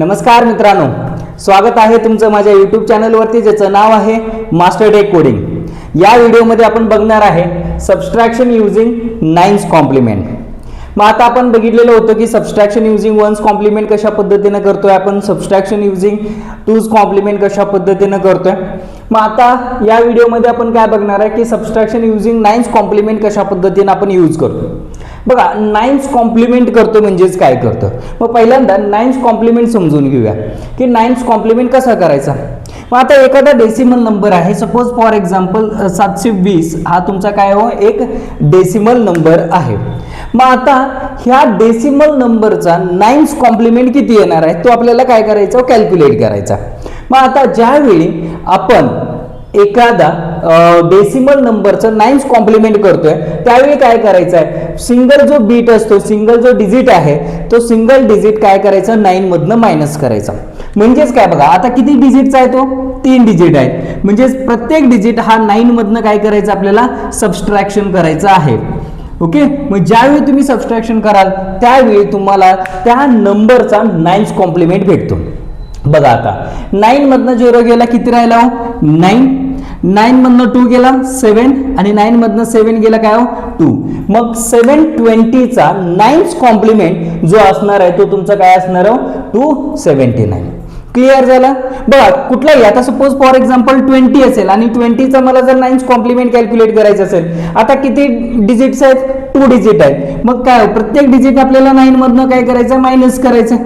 नमस्कार मित्रांनो, स्वागत आहे तुमचं माझ्या YouTube चॅनलवरती ज्याचं नाव आहे मास्टर टेक कोडिंग। या व्हिडिओमध्ये आपण बघणार आहे सबट्रॅक्शन युजिंग नाइन्स कॉम्प्लिमेंट। मग आता आपण बघितलेलं होतं की सबट्रॅक्शन युजिंग वन्स कॉम्प्लिमेंट कशा पद्धतीने करतोय, आपण सबट्रॅक्शन युजिंग टूज कॉम्प्लिमेंट कशा पद्धतीने करतोय। मग आता या व्हिडिओमध्ये आपण काय बघणार आहे की सबट्रॅक्शन युजिंग नाइन्स कॉम्प्लिमेंट कशा पद्धतीने आपण यूज करतो। बघा, नाइन्स कॉम्प्लिमेंट करतो म्हणजेच काय करतो। मग पहिल्यांदा नाइन्स कॉम्प्लिमेंट समजून घेऊया की नाइन्स कॉम्प्लिमेंट कसा करायचा। मग आता एखादा डेसिमल नंबर आहे, सपोज फॉर एक्झाम्पल 720 हा तुमचा काय हो एक डेसिमल नंबर आहे। मग आता ह्या डेसिमल नंबरचा नाइन्स कॉम्प्लिमेंट किती येणार आहे तो आपल्याला काय करायचं, कॅल्क्युलेट करायचा। मग आता ज्यावेळी आपण एखादा डेसिमल नंबरचं नाइन्स कॉम्प्लिमेंट करतोय त्यावेळी काय करायचं आहे, सिंगल जो बीट असतो, सिंगल जो डिजिट आहे तो सिंगल डिजिट काय करायचं 9 मधनं मायनस करायचा। म्हणजेच काय बघा, आता किती डिजिटचा आहे तो 3 डिजिट आहे, म्हणजे प्रत्येक डिजिट हा 9 मधनं काय करायचं आपल्याला सबट्रॅक्शन करायचं आहे। ओके, मग ज्यावेळी तुम्ही सबट्रॅक्शन कराल त्यावेळी तुम्हाला त्या नंबरचा नाइन्स कॉम्प्लिमेंट भेटतो। बघा आता 9 मधनं 0 गेला किती राहिला हो 9, 9 मधनं 2 गेला 7 आणि 9 मधनं 7 गेला काय हो 2। मग 720 चा नाइन्स कॉम्प्लिमेंट जो असणार आहे तो तुमचा काय असणार हो 279। क्लिअर झालं। बघा, कुठलाही आता सपोज फॉर एक्झाम्पल 20 असेल आणि 20 चा मला जर नाइन्स कॉम्प्लिमेंट कॅल्क्युलेट करायचं असेल, आता किती डिजिट्स आहेत 2 डिजिट आहेत। मग काय प्रत्येक डिजिट आपल्याला 9 मधनं काय करायचं मायनस करायचं,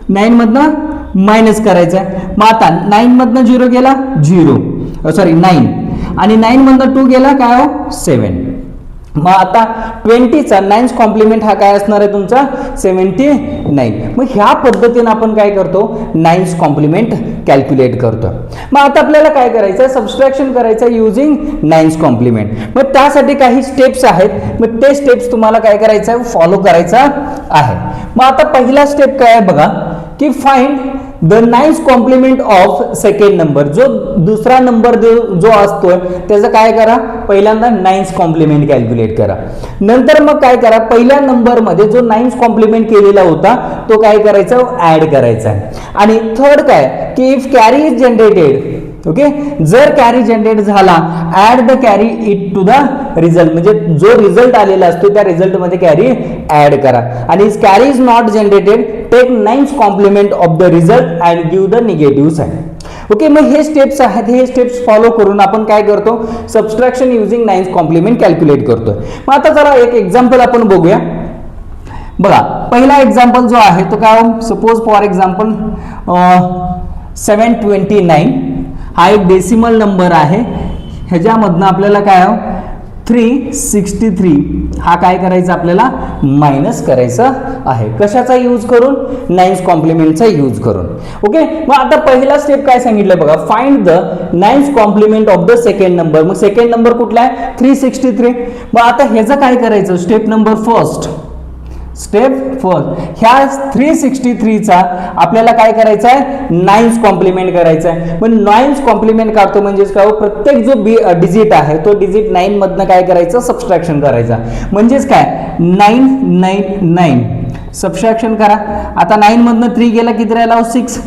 9 मधनं मायनस करायचं। मग आता 9 मधनं 0 गेला 0 सॉरी 9 आणि 9 मधनं 2 गेला काय हो 7। मग आता 20 चा नाइन्स कॉम्प्लिमेंट हा काय असणार आहे तुमचा 79। मग ह्या पद्धतीने आपण काय करतो नाइन्स कॉम्प्लिमेंट कॅल्क्युलेट करतो। मग आता आपल्याला काय करायचं सबट्रॅक्शन करायचं युजिंग नाइन्स कॉम्प्लिमेंट। मग त्यासाठी काही स्टेप्स आहेत, मग ते स्टेप्स तुम्हाला काय करायचं फॉलो करायचा आहे। मग आता पहिला स्टेप काय आहे बघा की find the nines complement of second number. जो दुसरा नंबर जो असतोय त्याचं काय करा, पहिल्यांदा नाइन्स कॉम्प्लिमेंट कॅल्क्युलेट करा। नंतर मग काय करा, पहिल्या नंबर मध्ये जो नाइन्स कॉम्प्लिमेंट केलेला होता तो काय करायचा ऍड करायचा। आणि थर्ड काय की if carry is generated, okay, जर कॅरी जनरेट झाला add the carry it to the result, म्हणजे जो रिझल्ट आलेला असतो त्या रिझल्ट मध्ये कॅरी ऍड करा। आणि carry is not generated take nines complement of the result and give the negative sign. Okay, मग हे स्टेप्स आहेत, हे स्टेप्स फॉलो करून आपण काय करतो subtraction using nines complement calculate करतो। मग आता जरा एक एक्झाम्पल आपण बघूया। बघा, पहिला एक्झाम्पल जो आहे तो काय, सपोज फॉर एक्झाम्पल 729 हा एक डेसिमल नंबर आहे, ह्याच्यामधनं आपल्याला काय 363 हा काय करायचा आपल्याला मायनस करायचा आहे। कशाचा यूज करून, नाइन्स कॉम्प्लिमेंटचा यूज करून। ओके, मग आता पहिला स्टेप काय सांगितलं बघा, find the nines complement of the second number. मग सेकंड नंबर कुठला आहे 363। मग आता ह्याचं काय करायचं, स्टेप नंबर फर्स्ट, ह्या 363 चा आपल्याला काय करायचं आहे नाइन्स कॉम्प्लिमेंट करायचा आहे। पण नाइन्स कॉम्प्लिमेंट काढतो म्हणजेच काय, प्रत्येक जो डिजिट आहे तो डिजिट 9 मधनं काय करायचं सबट्रॅक्शन करायचा। म्हणजेच काय 999 सबट्रॅक्शन करा। आता 9 मधनं 3 गेला किती राहिला 6,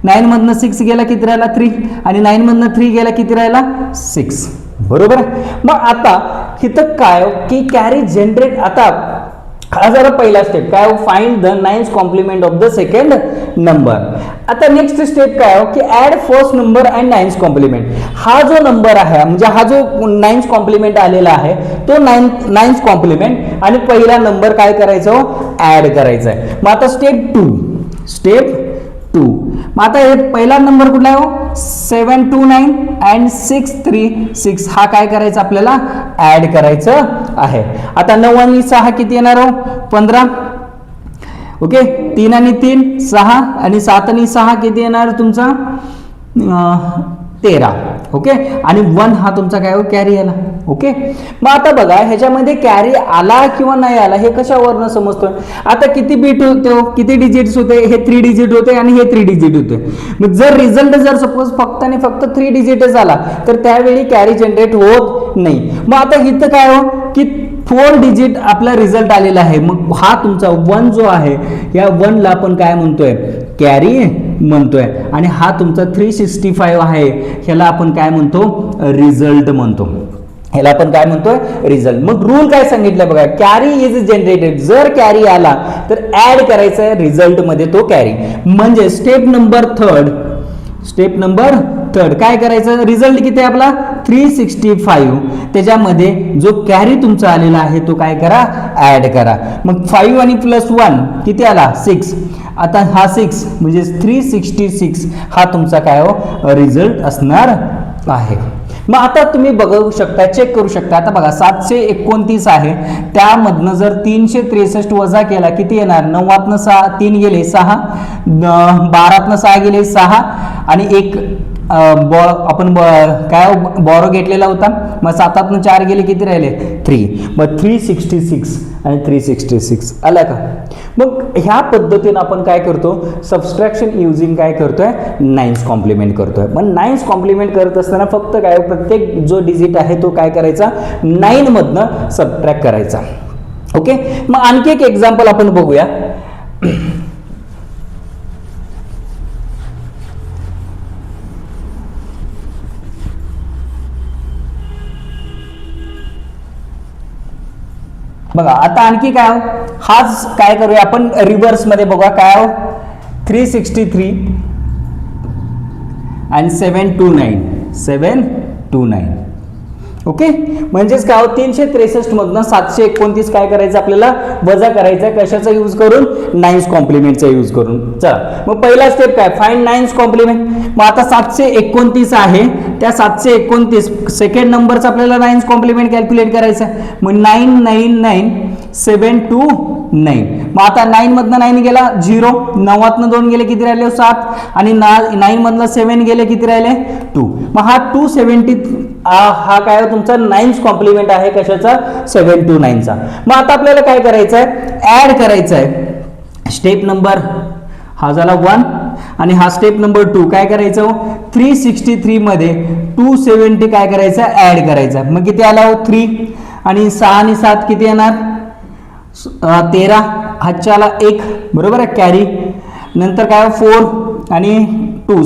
9 मधनं 6 गेला किती राहिला 3 आणि 9 मधनं 3 गेला किती राहिला 6, बरोबर। मग आता इथं काय की कॅरी जनरेट, आता हा जरा पहिला स्टेप काय find the nines complement of the second number. आता नेक्स्ट स्टेप काय की add first number and nines complement. हा जो नंबर आहे म्हणजे हा जो नाइन्स कॉम्प्लिमेंट आलेला आहे तो नाइन्स कॉम्प्लिमेंट आणि पहिला नंबर काय करायचं ऍड करायचा आहे। मग आता स्टेप 2 मग आता हे पहिला नंबर कुठला आहे 729 अँड 636 हा काय करायचा आपल्याला ऍड करायचं आहे। आता 9 आणि 6 किती येणार 15, ओके, 3 आणि 3 6 आणि 7 आणि 6 किती येणार तुमचा 13, ओके, आणि 1 हा तुमचा काय कॅरी आला। ओके, मग आता बघा ह्याच्यामध्ये कॅरी आला किंवा नाही आला हे कशावरनं समजतोय, आता किती बीट होते, किती डिजिट्स होते, हे 3 डिजिट होते आणि हे 3 डिजिट होते। मग जर रिझल्ट जर सपोज फक्त आणि फक्त 3 डिजिटच आला तर त्यावेळी कॅरी जनरेट होत नाही। मग आता इथं काय की 4 डिजिट आपला रिझल्ट आलेला आहे. मग हा तुमचा 1 जो आहे, या 1 ला आपण काय म्हणतोय, कॅरी म्हणतोय. आणि हा तुमचा 365 आहे, ह्याला आपण काय म्हणतो, रिझल्ट म्हणतो. ह्याला आपण काय म्हणतोय, रिझल्ट. मग रूल काय सांगितलं बघा, कॅरी इज जनरेटेड. जर कॅरी आला तर ऍड करायचा आहे रिझल्ट मध्ये तो कॅरी. म्हणजे स्टेप नंबर थर्ड काय करायचं, रिझल्ट किती आहे आपला 365. त्याच्यामध्ये जो कॅरी तुमचा आलेला आहे तो काय करा, ऍड करा. मग 5 आणि +1 किती आला, 6. आता हा 6 म्हणजे 366 हा तुमचा काय हो, रिझल्ट असणार आहे. मग आता तुम्ही बघू शकता, चेक करू शकता. आता बघा 729 आहे, त्यामधनं जर 363 वजा केला किती येणार, 9तनं 3 गेले 6, 12तनं 6 गेले 6 आणि एक आपण काय बॉरो घेतलेला होता. मग 7तनं 4 गेले किती राहिले, 3. मग 366 आणि 366 आला का. मग ह्या पद्धतीने आपण काय करतो, सबस्ट्रॅक्शन युजिंग काय करतोय, 9th कॉम्प्लिमेंट करतोय. पण 9th कॉम्प्लिमेंट करत असताना फक्त काय, प्रत्येक जो डिजिट आहे तो काय करायचा, 9 मधनं सबट्रॅक्ट करायचा. ओके. मग आणखी एक एक्झाम्पल आपण बघूया. बघा आता आणखी काय, हाच काय करूया आपण रिव्हर्स मध्ये बघा. काय 363 आणि 729. ओके. म्हणजेच काय 363 मधनं 729 काय करायचं आपल्याला, वजा करायचं. कशाचा यूज करून, 9th कॉम्प्लिमेंटचा यूज करून. चला मग पहिला स्टेप काय, फाइंड 9th कॉम्प्लिमेंट. मग आता 729 आहे, त्या 729 सेकंड नंबरचा आपल्याला 9th कॉम्प्लिमेंट कॅल्क्युलेट करायचं. मग 999729. मग आता 9 मधनं 9 गेला 0, 9तनं 2 गेले किती राहिले 7 आणि 9 मधनं 7 गेले किती राहिले 2. मग हा 270 हा काय तुमचा 9th कॉम्प्लिमेंट आहे, कशाचा, 729चा. मग आता आपल्याला काय करायचं आहे, ऍड करायचं आहे. स्टेप नंबर हा झाला 1 आणि हा स्टेप नंबर 2. काय करायचं, 363 मध्ये 270 काय करायचं, ऍड करायचा. मग किती आला 3 आणि 6 आणि 7 किती येणार, 13. हातच्याला 1 बरोबर आहे, कॅरी. नंतर काय 4 आणि 2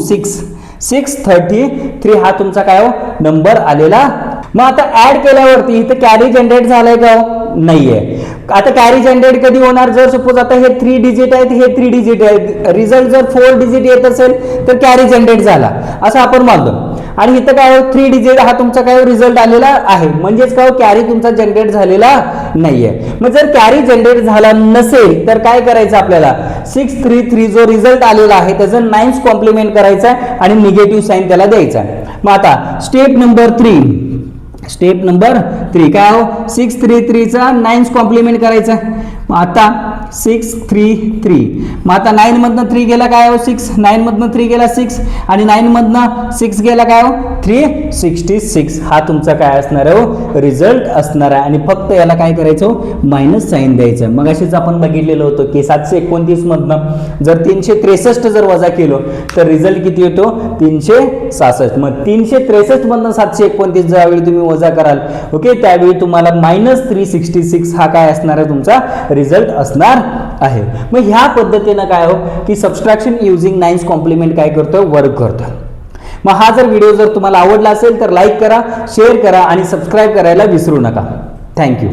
633 हा तुमचा काय नंबर आलेला. मग आता ऍड केल्यावरती इथे कॅरी जनरेट झालाय का, नाहीये. आता कॅरी जनरेट कधी होणार, जर सपोज आता हे 3 डिजिट आहेत, हे 3 डिजिट आहेत, रिझल्ट जर 4 डिजिट येत असेल तर कॅरी जनरेट झाला असं आपण मानतो. आणि इथं काय 3 डिजिट हा तुमचा काय रिझल्ट आलेला आहे, म्हणजेच काय कॅरी तुमचा जनरेट झालेला नाहीये. मग जर कॅरी जनरेट झाला नसेल तर काय करायचं आपल्याला, 633 जो रिझल्ट आलेला आहे त्याचं 9th कॉम्प्लिमेंट करायचा आणि निगेटिव्ह साइन त्याला द्यायचा. मग आता स्टेप नंबर 3 काय 633चा 9th कॉम्प्लिमेंट करायचा. मग आता 633. मग आता 9 मधनं 3 गेला काय 6, 9 मधनं 3 गेला 6 आणि 9 मधनं 6 गेला काय 366 हा तुमचा काय असणार आहे, रिझल्ट असणार आहे. आणि फक्त याला काय करायचं, मायनस साइन द्यायचं. मग अशीच आपण बघितलेलं होतं की 729 मधनं जर 363 जर वजा केलं तर रिझल्ट किती येतो 366. मग 363 मधनं 729 ज्यावेळी तुम्ही वजा कराल, ओके, त्यावेळी तुम्हाला -366 हा काय असणार आहे, तुमचा रिझल्ट असणार आहे. मग ह्या पद्धतीने काय हो की सबट्रॅक्शन युजिंग 9th कॉम्प्लिमेंट काय करतोय, वर्क करतोय. मग हा जर व्हिडिओ जर तुम्हाला आवडला असेल तर लाईक करा, शेअर करा आणि सबस्क्राईब करायला विसरू नका. थँक्यू.